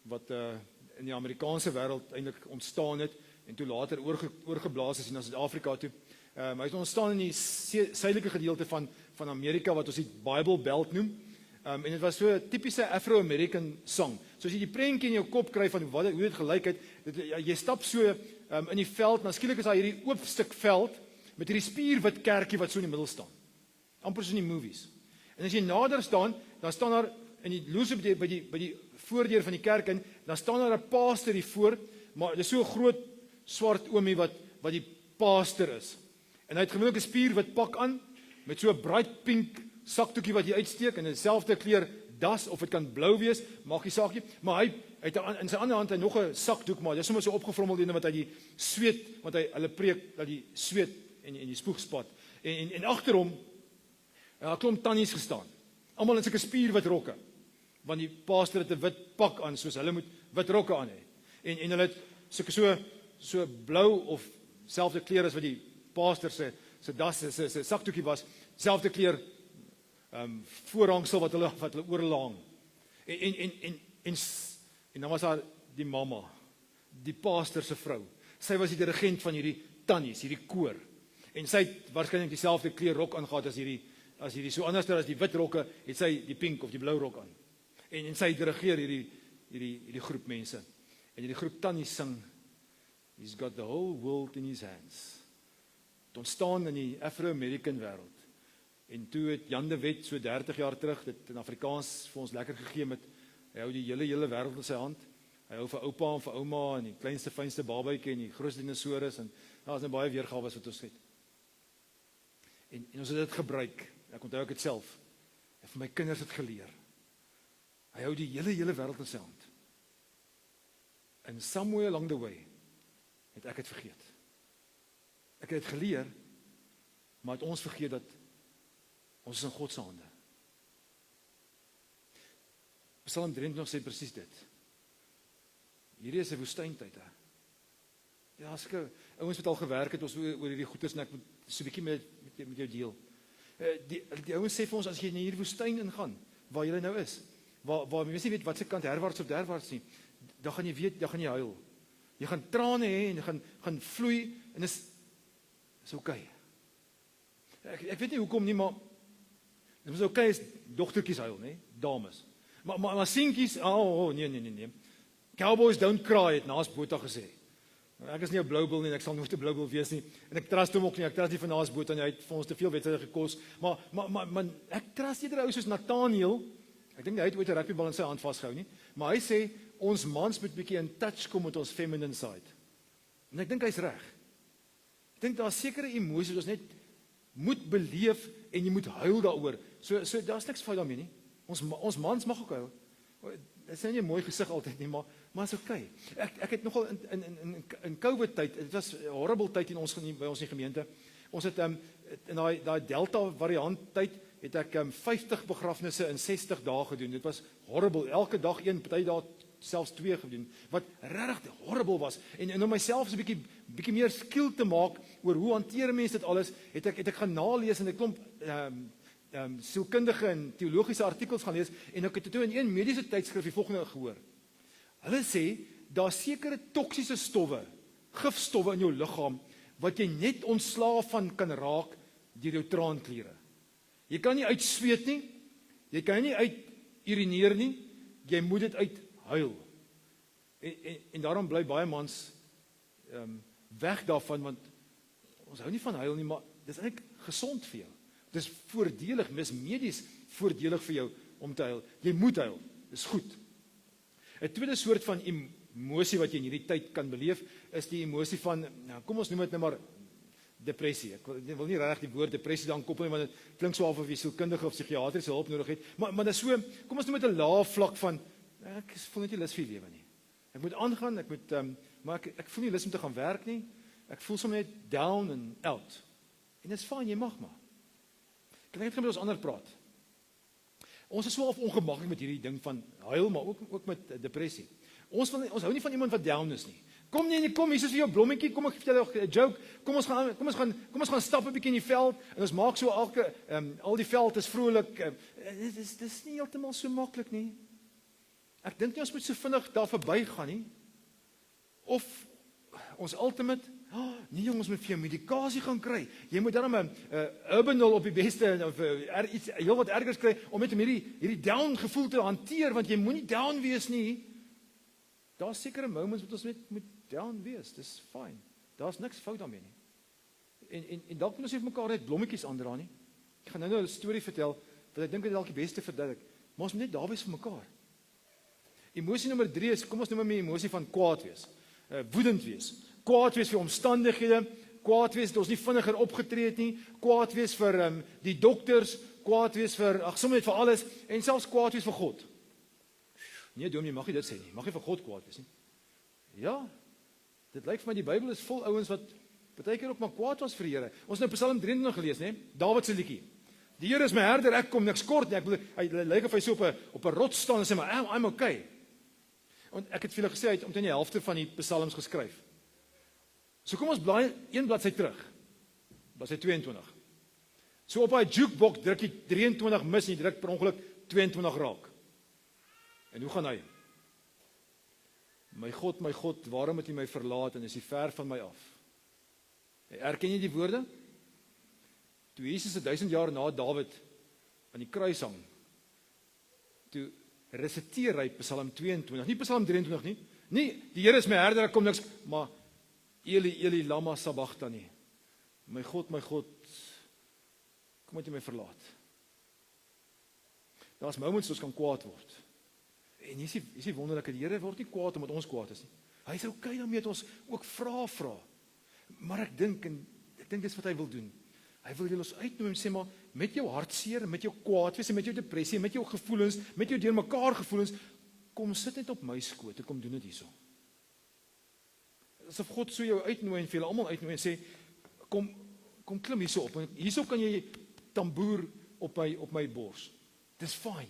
wat in die Amerikaanse wêreld eintlik ontstaan het en toe later oorgeblaas is na Suid-Afrika toe. Hy het ontstaan in die suidelike gedeelte van Amerika wat ons die Bible Belt noem. En dit was so 'n tipiese Afro-American song. So as jy die prentjie in jou kop kry van hoe dit gelyk het, jy stap so in die veld, dan skielik is daar hierdie oop stuk veld met hierdie spierwit kerkie wat so in die middel staan. Amper so in die movies. En as jy nader staan, dan staan daar in die loose by die voordeur van die kerk in, dan staan daar 'n pastor hier voor, maar dis so 'n groot swart oomie wat die pastor is. En hy het gewoonlik 'n spierwit pak aan met so 'n bright pink sakdoekie wat jy uitsteek en 'n selfde kleur das, of dit kan blou wees, maak nie saak nie, maar hy het in sy ander hand hy nog 'n sakdoek, maar dis sommer so opgevrommeld en wat hy die sweet, want hulle preek dat die sweet en die spoeg spat. En agter hom 'n klomp tannies gestaan. Almal in sulke spierwit rokke. Want die pastor het 'n wit pak aan, soos hulle moet wit rokke aan hê. En hulle het sulke so blou of selfde kleur as wat die pastor se das se sakdoekie was, selfde kleur voorhangsel wat hulle oorlaang. En dan was daar die mamma, die pastor se vrou. Sy was die dirigent van hierdie tannies, hierdie koor. En sy het waarskynlik dieselfde kleur rok aangehad as hierdie so anders as die wit rokke, het sy die pink of die blou rok aan. En sy dirigeer hierdie groep mense. En hierdie groep tannies sing, He's got the whole world in his hands. Het ontstaan in die Afro-American wêreld. En toe het Jan de Wet so 30 jaar terug dit in Afrikaans vir ons lekker gegee met, hy hou die hele wêreld in sy hand. Hy hou vir oupa en vir ouma en die kleinste fynste babatjie en die grootste dinosaurus en daar is baie weergawes wat ons het. En ons het dit gebruik. Ek onthou ek het self en vir my kinders het geleer. Hy hou die hele wêreld in sy hand. And somewhere along the way het ek het vergeet. Ek het geleer, maar het ons vergeet dat ons is in God se hande. Psalm 23 sê presies dit. Hierdie is 'n woestyntyd, hè. Ja, as ek ouens wat al gewerk het ons oor hierdie goeders en ek moet so 'n bietjie met jou deel. Die ouens sê vir ons as jy in hierdie woestyn ingaan, waar jy nou is, waar mense nie weet wat se kant herwaarts of derwaarts nie, dan gaan jy weet, dan gaan jy huil. Jy gaan trane hê en jy gaan vloei en is okay. Ek weet nie hoekom nie, maar dit is okay as dogtertjies huil, nee, dames. Maar seentjies, nee. Cowboys don't cry, het Naas Botha gesê. Ek is nie 'n blou bil nie en ek sal nooit 'n blou bil wees nie. En ek trust hom ook nie. Ek trust nie van Naas Boot en hy het vir ons te veel wedstryde gekos. Maar ek trust eerder 'n ou soos Nathaniel. Ek dink hy het ooit 'n rugbybal in sy hand vasgehou nie. Maar hy sê ons mans moet bietjie in touch kom met ons feminine side. En ek dink hy's reg. Ek dink daar's sekere emosies wat ons net moet beleef en jy moet huil daaroor. So daar's niks fout daarmee nie. Ons mans mag ook huil. Dit is nie 'n mooi gesig altyd nie, maar is okay. Ek het nogal in COVID tyd, dit was 'n horrible tyd by ons in die gemeente. Ons het in daai Delta variant tyd het ek 50 begrafnisse in 60 dae gedoen. Dit was horrible. Elke dag een, party dae selfs 2 gedoen. Wat regtig horrible was. En om myself so 'n bietjie meer skiel te maak oor hoe hanteer mense dit alles, het ek gaan nalees en 'n klomp sielkundige en teologiese artikels gaan lees en ek het toe in een mediese tydskrif die volgende gehoor. Hulle sê daar's sekere toksiese stowwe, gifstowwe in jou liggaam wat jy net ontslaaf van kan raak deur jou traankliere. Jy kan nie uitsweet nie, jy kan nie uit urineer nie, jy moet dit uithuil. En daarom bly baie mans weg daarvan, want ons hou nie van huil nie, maar dis eintlik gesond vir jou. Dis voordelig, dis medies voordelig vir jou om te huil. Jy moet huil, dis goed. 'n tweede soort van emosie wat jy in hierdie tyd kan beleef, is die emosie van, kom ons noem dit nou maar depressie. Ek wil nie regtig die woord depressie dan koppel nie, want dit klink so of jy sielkundige of psigiatriese hulp nodig het, maar dis so, kom ons noem dit 'n lae vlak van, ek voel net nie lus vir die lewe nie. Ek moet aangaan, maar ek voel nie lus om te gaan werk nie, ek voel sommer net down and out. En dit is fyn, jy mag maar. Kan ek net met ons ander praat? Ons is so ongemaklik met hierdie ding van huil, maar ook met depressie. Ons hou nie van iemand wat down is nie. Kom hier is vir jou blommetjie, kom ek vertel jou 'n joke. Kom ons gaan stap 'n bietjie in die veld en ons maak so al die veld is vrolik. Dit is nie heeltemal so maklik nie. Ek dink nie ons moet so vinnig daar verbygaan nie. Of ons ultimate, nee jongens, moet vir jou medikasie gaan kry. Jy moet dan 'n Urbanol op die beste of iets heel wat ergers kry om met hierdie down gevoel te hanteer, want jy moenie down wees nie. Daar's sekere moments wat ons net moet down wees. Dis fyn. Daar's niks fout daarmee nie. En dalk moet ons nie vir mekaar net blommetjies aandra nie. Ek gaan nou 'n storie vertel wat ek dink dit dalk die beste verduidelik. Maar ons moet net daar wees vir mekaar. Emosie nommer 3 is, kom ons noem hom die emosie van kwaad wees. Woedend wees. Kwaad wees vir omstandighede, kwaad wees dat ons nie vinniger opgetree het nie, kwaad wees vir die dokters, kwaad wees vir, sommer net vir alles, en selfs kwaad wees vir God. Nee, dominee, mag jy dit sê nie, mag jy vir God kwaad wees nie. Ja, dit lyk vir my die Bybel is vol ouens wat partykeer ook maar kwaad was vir die Here. Ons het nou Psalm 23 gelees, né? Dawid se liedjie. Die Here is my herder, ek kom niks kort nie. Hy lyk of hy so op 'n rots staan en sê maar I'm okay. En ek het vir julle gesê hy het omtrent die helfte van die psalms geskryf. So kom ons blaai een bladsy terug. Bladsy 22. So op daai jukebox druk jy 23 mis en jy druk per ongeluk 22 raak. En hoe gaan hy? My God, waarom het U my verlaat en is U ver van my af? Erken jy die woorde? Toe Jesus 1000 jaar na Dawid aan die kruis hang, toe resiteer hy Psalm 22, nie Psalm 23 nie. Nie, die Here is my herder, ek kom niks, maar Eli lama sabachthani. My God, kom het U my verlaat? Daar's moments ons kan kwaad word. En hier is die wonderlike, die Here word nie kwaad omdat ons kwaad is nie. Hy is okay daarmee dat ons ook vra. Maar ek dink dis wat hy wil doen. Hy wil ons uitnooi en sê maar met jou hartseer, met jou kwaadwees, met jou depressie, met jou gevoelens, met jou deurmekaar gevoelens, kom sit net op my skoot en kom doen dit hierso. Asof God so jou uitnooi en vir julle almal uitnooi en sê kom klim hierso op en hierso kan jy tamboer op my bors. Dis fyn.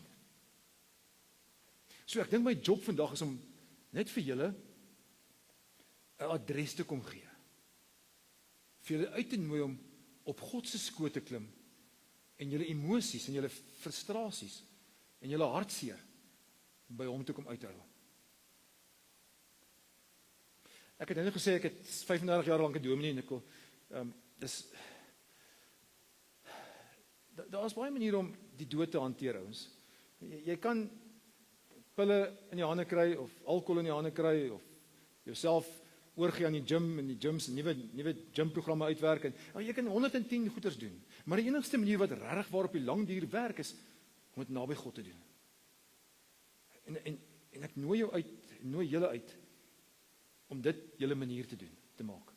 So ek dink my job vandag is om net vir julle 'n adres te kom gee. Vir julle uit te nooi om op God se skoot te klim en julle emosies en julle frustrasies en julle hartseer by hom te kom uithuil. Ek het nou gesê ek het 35 jaar lank 'n dominee en ek wil daar's baie maniere om die dood te hanteer, ouens. Jy kan pille in die hande kry of alkohol in die hande kry of jouself oorgee aan die gym en die gyms nuwe gymprogramme uitwerk en jy kan 110 goeders doen. Maar die enigste manier wat regtig waar op die lang duur werk is om dit naby God te doen. En ek nooi jou uit, nooi julle uit om dit julle manier te maak.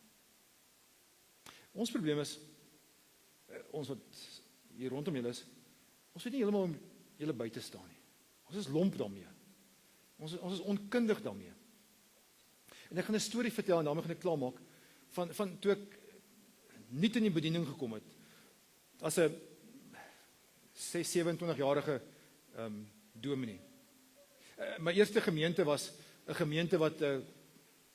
Ons probleem is ons wat hier rondom julle is, ons weet nie heeltemal om julle by te staan nie. Ons is lomp daarmee. Ons is onkundig daarmee. En ek gaan 'n storie vertel en daarmee gaan ek klaarmaak van toe ek nie in die bediening gekom het as 'n 27-jarige dominee. My eerste gemeente was 'n gemeente wat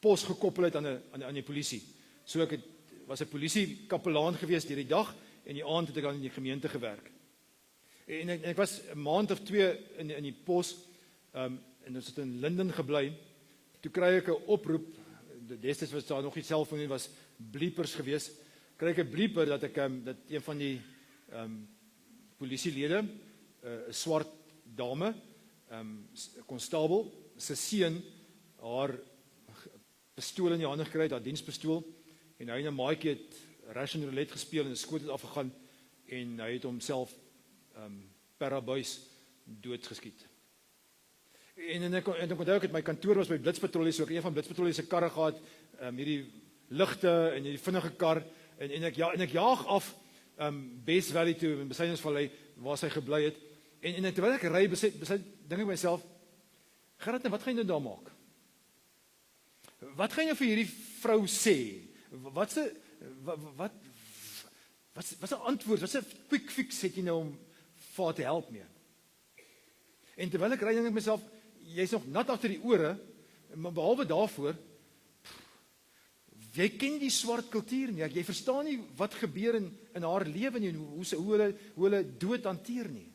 pos gekoppel het aan die polisie. So ek was 'n polisiekapelaan gewees deur die dag en die aand het ek dan in die gemeente gewerk. En ek was 'n maand of 2 in die pos en ons het in Linden gebly. Toe kry ek 'n oproep, destyds was daar nog nie selfoon nie, was bleepers gewees. Kry ek 'n bleeper dat een van die polisielede, 'n swart dame, konstabel, sy seun haar pistool in die hande gekry het, haar dienspistool, en hy en 'n maatjie het Russian roulette gespeel en 'n skoot het afgegaan en hy het homself per abuis doodgeskiet. En ek onthou ek het my kantoor was by blitspatrollie, so ek een van blitspatrollie se karre gehad, hierdie ligte en hierdie vinnige kar en ek jaag af Best Valley toe in Besyningsvallei waar sy gebly het. En terwyl ek ry, dink ek myself, Gerard, wat gaan jy nou daar maak? Wat gaan jy vir hierdie vrou sê? Wat 'n antwoord, wat 'n quick fix het jy nou om vir haar te help mee? En terwyl ek ry, dink ek myself, jy's nog nat agter die ore, maar behalwe daarvoor, jy ken die swart kultuur nie, jy verstaan nie wat gebeur in haar lewe nie, hoe hulle dood hanteer nie.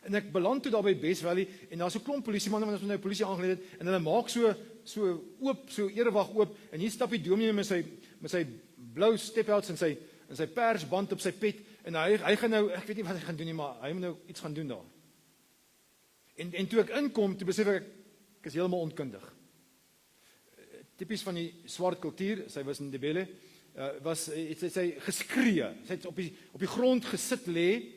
En ek beland toe daar by Best Valley, en daar's 'n klomp polisiemanne wat ons nou polisie aangeleid het, en hulle maak so oop, so erewag oop, en hier stap die dominee met sy blou stepouts en sy persband op sy pet, en hy gaan nou, ek weet nie wat hy gaan doen nie, maar hy moet nou iets gaan doen daar. En toe ek inkom, toe besef ek is heeltemal onkundig. Tipies van die swart kultuur, sy was in Ndebele, het sy geskree, sy het op die grond gesit lê,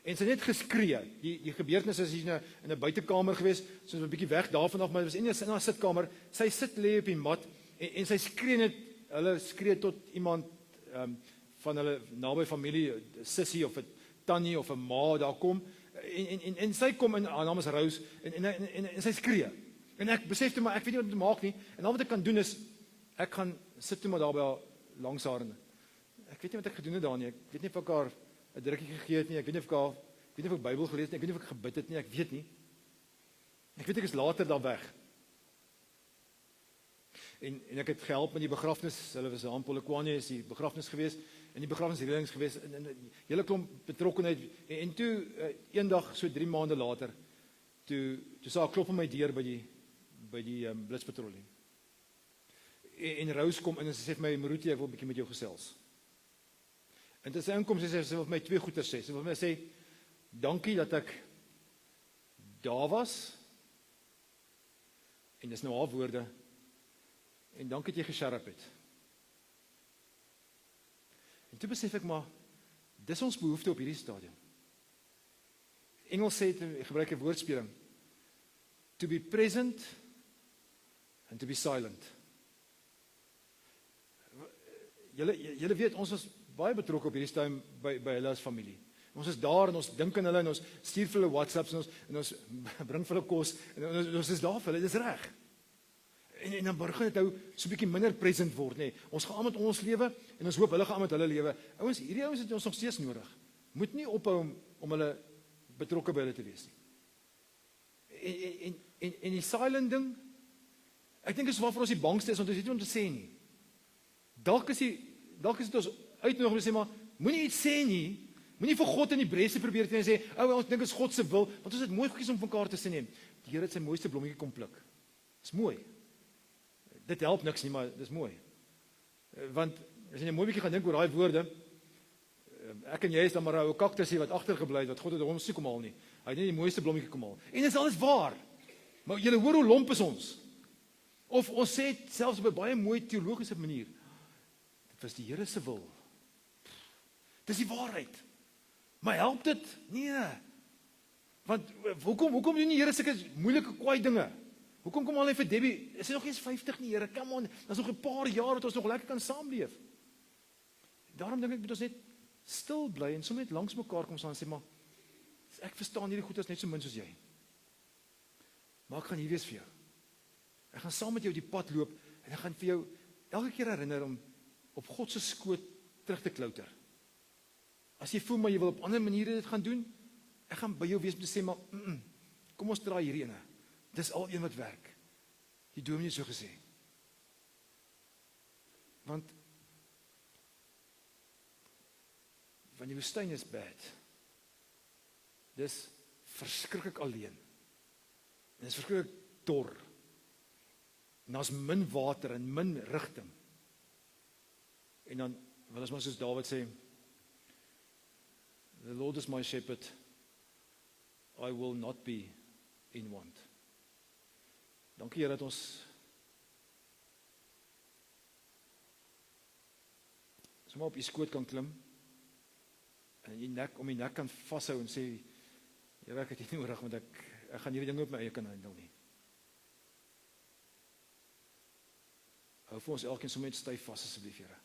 en sy net geskree. Die gebeurtenis is hier in 'n buitekamer gewees, so 'n bietjie weg daarvan af, maar dit was in haar sitkamer. Sy sit lê op die mat en sy skree net, hulle skree tot iemand van hulle naby familie, sussie of 'n tannie of 'n ma daar kom. En sy kom in, haar naam is Rose, en sy skree. En ek besef toe maar ek weet nie wat om te maak nie. En al wat ek kan doen is ek gaan sit toe maar daar by haar langs haar. Ek weet nie wat ek gedoen het daar nie. Ek weet nie of ek haar 'n drukkie gegee het nie. Ek weet nie of ek Bybel gelees het nie. Ek weet nie of ek gebid het nie. Ek weet nie. Ek weet ek is later daar weg. En ek het gehelp met die begrafnis. Hulle was aan Polokwane is die begrafnis gewees en die begrafnisreëlings gewees en 'n hele klomp betrokkenheid en toe eendag so 3 maande later toe sê ek klop aan my deur by die blitspatrollie. En Rose kom in en sy sê vir my, Maruti, ek wil 'n bietjie met jou gesels. En toe sy inkom, sy wil vir my 2 goeie sê. Sy wil vir my sê, dankie dat ek daar was, en dis nou haar woorde, en dankie dat jy gesharp het. En toe besef ek maar, dis ons behoefte op hierdie stadium. Engels sê, gebruik 'n woordspeling, to be present and to be silent. Julle weet, ons was baie betrokke op hierdie stadium by hulle as familie. Ons is daar en ons dink aan hulle en ons stuur vir hulle WhatsApps en ons bring vir hulle kos en ons is daar vir hulle, dis reg. En dan begin dit nou so 'n bietjie minder present word, nê. Ons gaan aan met ons lewe en ons hoop hulle gaan aan met hulle lewe. Ouens, hierdie ouens het ons nog steeds nodig. Moet nie ophou om hulle betrokke by hulle te wees nie. En die silent ding, ek dink is waarvoor ons die bangste is, want ons weet nie om te sê nie. Dalk is dit ons uitnodig om te sê, maar moenie iets sê nie, moenie vir God in die bresse probeer te sê, ons dink is God se wil, want ons het mooi goedjies om van mekaar te sê neem. Die Here het sy mooiste blommetjie kom pluk. Dis mooi. Dit help niks nie, maar dis mooi. Want as jy 'n mooi bietjie gaan dink oor daai woorde, ek en jy is dan maar 'n ou kaktusie wat agtergebly het, wat God het hom nie kom haal nie. Hy het net die mooiste blommetjie kom haal. En dit is alles waar. Maar julle hoor hoe lomp is ons. Of ons sê het selfs op 'n baie mooi teologiese manier, dit was die Here se wil. Dis die waarheid. Maar help dit? Nee. Want hoekom doen die Here sulke moeilike kwaai dinge? Hoekom kom al net vir Debbie, is hy nog eens 50 nie, Here, come on, daar's nog 'n paar jaar wat ons nog lekker kan saamleef. Daarom dink ek moet ons net stil bly en sommer net langs mekaar kom staan en sê, maar ek verstaan hierdie goed is net so min soos jy. Maar ek gaan hier wees vir jou. Ek gaan saam met jou die pad loop en ek gaan vir jou elke keer herinner om op God se skoot terug te klouter. As jy voel maar jy wil op ander maniere dit gaan doen, ek gaan by jou wees om te sê, maar kom ons draai hierdie ene. Dis al een wat werk. Die dominee het so gesê. Want die woestyn is bad. Dis verskriklik alleen. En dis verskriklik dor. En daar's min water en min rigting. En dan wil ons maar soos Dawid sê, the Lord is my shepherd, I will not be in want. Dankie Here dat ons sommer op u skoot kan klim en die nek om die nek kan vashou en sê, Here, ek het dit nie nodig want ek gaan hierdie ding op my eie kan handel nie. Hou vir ons elkeen sommer net styf vas asseblief, Here.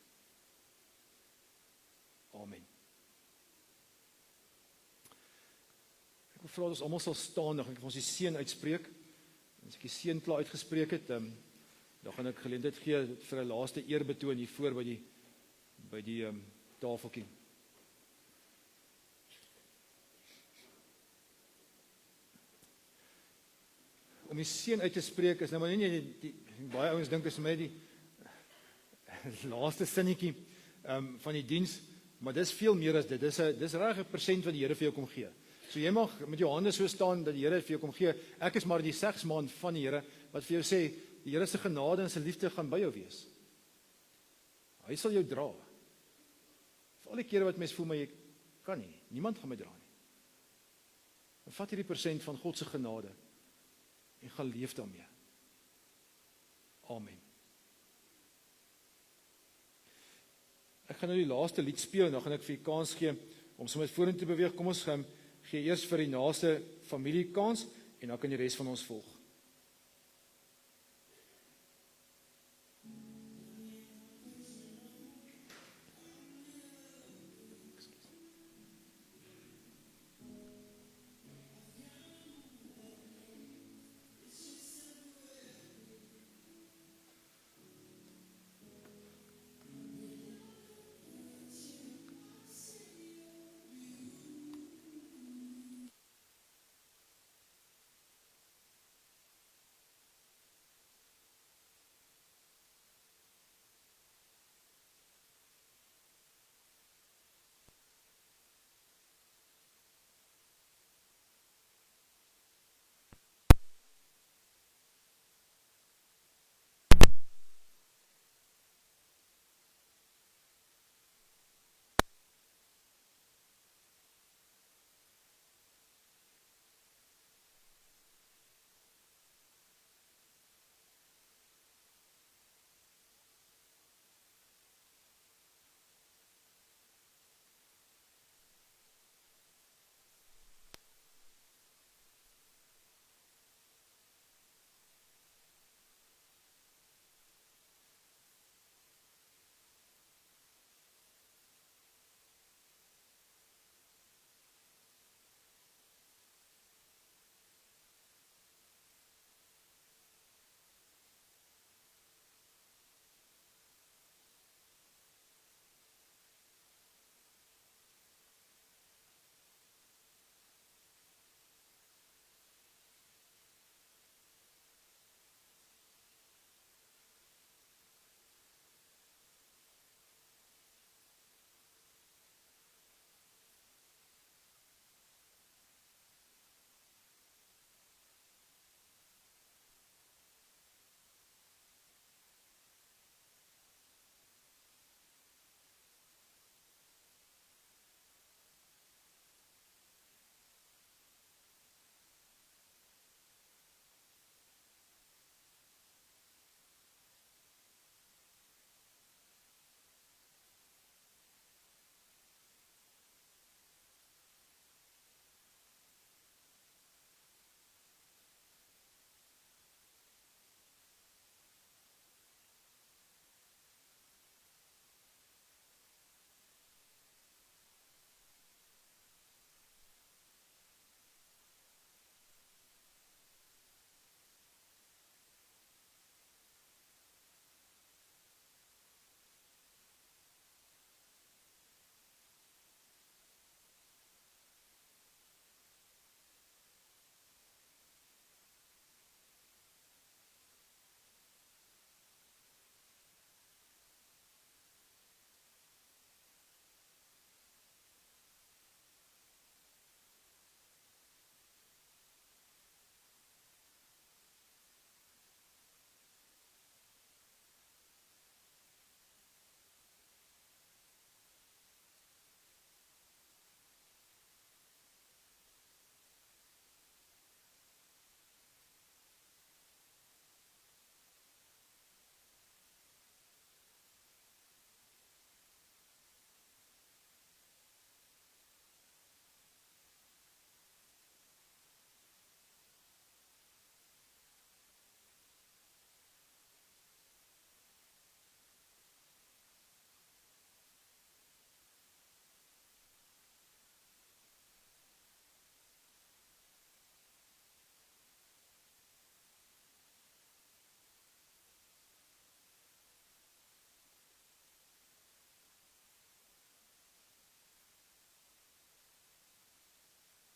Amen. Ek wil vra dat ons almal sal staan, dan gaan ek vir ons die seën uitspreek. As ek die seën klaar uitgespreek het, dan gaan ek geleentheid gee vir 'n laaste eerbetoon hier voor by die tafeltjie. Om die seën uit te spreek is nou maar nie die baie ouens dink is my die laaste sinnetjie van die diens, maar dis veel meer as dit. Dis reg 1% wat die Here vir jou kom gee. So jy mag met jou hande so staan dat die Here vir jou kom gee. Ek is maar die segsman van die Here wat vir jou sê die Here se genade en sy liefde gaan by jou wees. Hy sal jou dra. Vir al die kere wat mens voel maar jy kan nie. Niemand gaan my dra nie. En vat hierdie persent van God se genade en gaan leef daarmee. Amen. Ek gaan nou die laaste lied speel en dan gaan ek vir u kans gee om sommer vorentoe te beweeg. Kom ons gee eers vir die naaste familie kans en dan kan die res van ons volg.